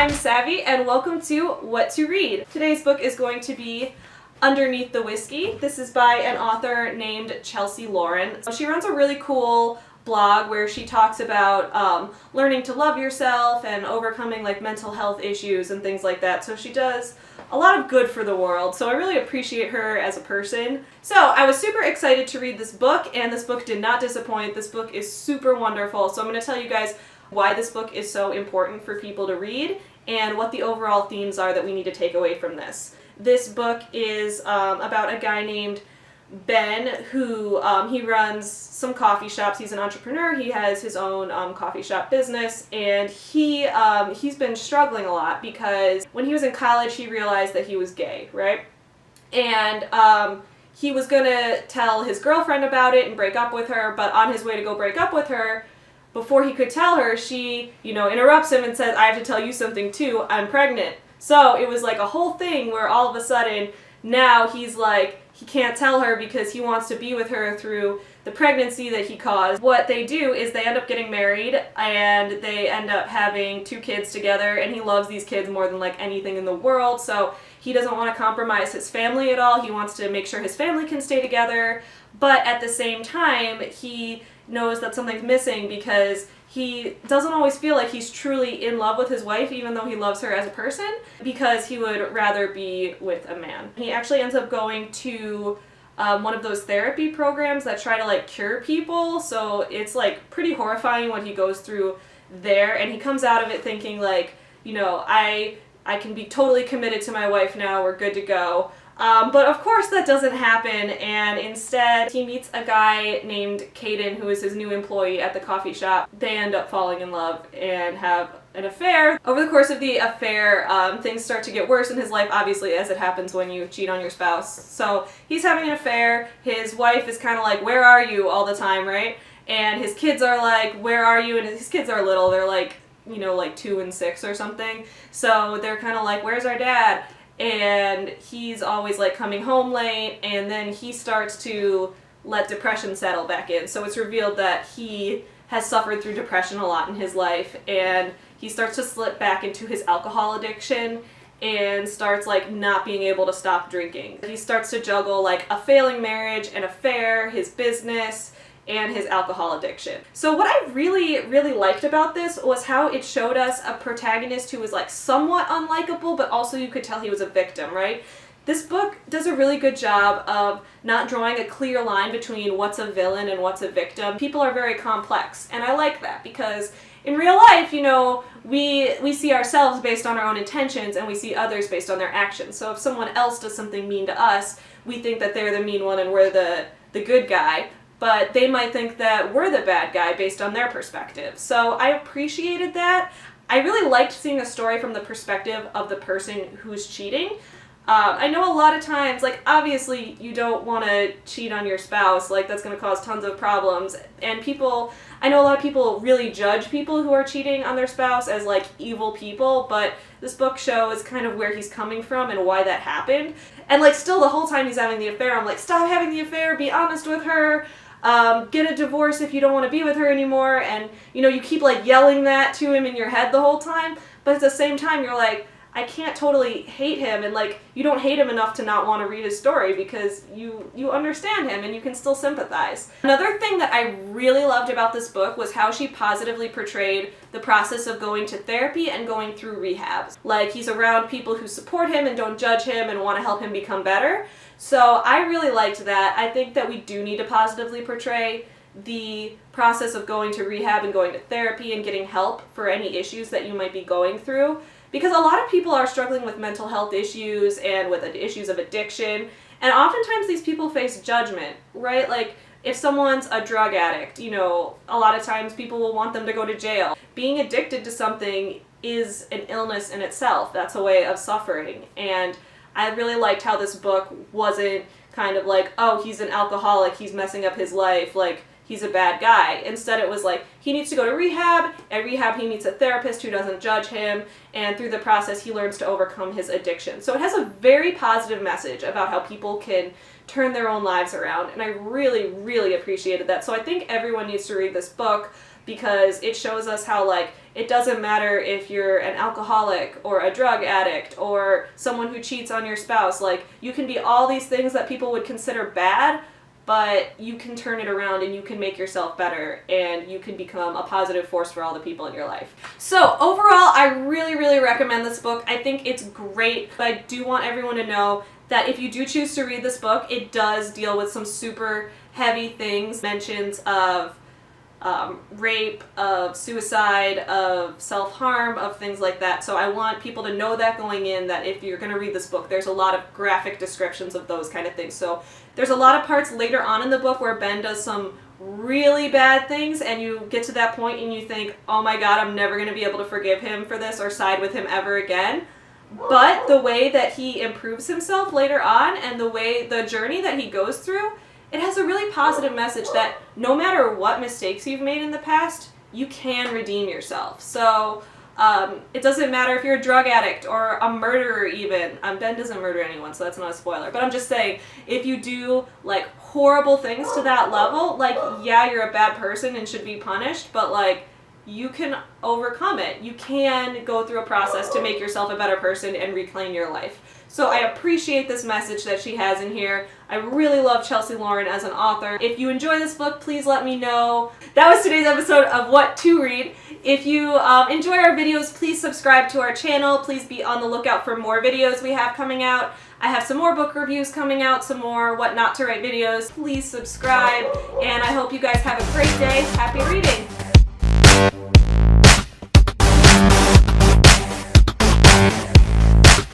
I'm Savvy, and welcome to What to Read. Today's book is going to be Underneath the Whiskey. This is by an author named Chelsea Lauren. She runs a really cool blog where she talks about learning to love yourself and overcoming like mental health issues and things like that. So she does a lot of good for the world, so I really appreciate her as a person. So I was super excited to read this book, and this book did not disappoint. This book is super wonderful, so I'm going to tell you guys why this book is so important for people to read and what the overall themes are that we need to take away from this. This book is about a guy named Ben who he runs some coffee shops. He's an entrepreneur. He has his own coffee shop business, and he's been struggling a lot because when he was in college he realized that he was gay, right? And he was gonna tell his girlfriend about it and break up with her, but on his way to go break up with her, before he could tell her, she, interrupts him and says, "I have to tell you something too, I'm pregnant." So it was like a whole thing where all of a sudden, now he's like, he can't tell her because he wants to be with her through the pregnancy that he caused. What they do is they end up getting married and they end up having 2 kids together, and he loves these kids more than like anything in the world, so he doesn't want to compromise his family at all. He wants to make sure his family can stay together, but at the same time, he knows that something's missing because he doesn't always feel like he's truly in love with his wife, even though he loves her as a person, because he would rather be with a man. He actually ends up going to one of those therapy programs that try to like cure people, so it's like pretty horrifying what he goes through there, and he comes out of it thinking like, I can be totally committed to my wife now, we're good to go. But of course that doesn't happen, and instead he meets a guy named Caden who is his new employee at the coffee shop. They end up falling in love and have an affair. Over the course of the affair, things start to get worse in his life, obviously, as it happens when you cheat on your spouse. So he's having an affair, his wife is kind of like, "Where are you?" all the time, right? And his kids are like, "Where are you?" And his kids are little, they're like, like 2 and 6 or something. So they're kind of like, "Where's our dad?" And he's always like coming home late, and then he starts to let depression settle back in. So it's revealed that he has suffered through depression a lot in his life, and he starts to slip back into his alcohol addiction and starts like not being able to stop drinking. He starts to juggle like a failing marriage, an affair, his business, and his alcohol addiction. So what I really, really liked about this was how it showed us a protagonist who was like somewhat unlikable, but also you could tell he was a victim, right? This book does a really good job of not drawing a clear line between what's a villain and what's a victim. People are very complex, and I like that because in real life, we see ourselves based on our own intentions, and we see others based on their actions. So if someone else does something mean to us, we think that they're the mean one and we're the good guy. But they might think that we're the bad guy based on their perspective. So I appreciated that. I really liked seeing a story from the perspective of the person who's cheating. I know a lot of times, like, obviously you don't want to cheat on your spouse, like that's going to cause tons of problems, and I know a lot of people really judge people who are cheating on their spouse as like evil people, but this book shows kind of where he's coming from and why that happened. And like still the whole time he's having the affair, I'm like, stop having the affair, be honest with her. Get a divorce if you don't want to be with her anymore, and you keep like yelling that to him in your head the whole time, but at the same time you're like, I can't totally hate him, and like you don't hate him enough to not want to read his story because you understand him and you can still sympathize. Another thing that I really loved about this book was how she positively portrayed the process of going to therapy and going through rehab. Like he's around people who support him and don't judge him and want to help him become better. So I really liked that. I think that we do need to positively portray the process of going to rehab and going to therapy and getting help for any issues that you might be going through. Because a lot of people are struggling with mental health issues and with issues of addiction. And oftentimes these people face judgment, right? Like if someone's a drug addict, a lot of times people will want them to go to jail. Being addicted to something is an illness in itself. That's a way of suffering. And I really liked how this book wasn't kind of like, oh, he's an alcoholic, he's messing up his life, like he's a bad guy. Instead it was like, he needs to go to rehab. At rehab he meets a therapist who doesn't judge him, and through the process he learns to overcome his addiction. So it has a very positive message about how people can turn their own lives around, and I really, really appreciated that. So I think everyone needs to read this book because it shows us how like It doesn't matter if you're an alcoholic or a drug addict or someone who cheats on your spouse. Like, you can be all these things that people would consider bad, but you can turn it around and you can make yourself better and you can become a positive force for all the people in your life. So overall, I really, really recommend this book. I think it's great, but I do want everyone to know that if you do choose to read this book, it does deal with some super heavy things, mentions of rape, of suicide, of self-harm, of things like that. So I want people to know that going in, that if you're going to read this book, there's a lot of graphic descriptions of those kind of things. So there's a lot of parts later on in the book where Ben does some really bad things, and you get to that point and you think, oh my god, I'm never going to be able to forgive him for this or side with him ever again. But the way that he improves himself later on and the journey that he goes through, it has a really positive message that no matter what mistakes you've made in the past, you can redeem yourself. So it doesn't matter if you're a drug addict or a murderer even. Ben doesn't murder anyone, so that's not a spoiler. But I'm just saying, if you do like horrible things to that level, like, yeah, you're a bad person and should be punished, but like, you can overcome it. You can go through a process to make yourself a better person and reclaim your life. So I appreciate this message that she has in here. I really love Chelsea Loren as an author. If you enjoy this book, please let me know. That was today's episode of What to Read. If you enjoy our videos, please subscribe to our channel. Please be on the lookout for more videos we have coming out. I have some more book reviews coming out, some more What Not to Write videos. Please subscribe, and I hope you guys have a great day. Happy reading!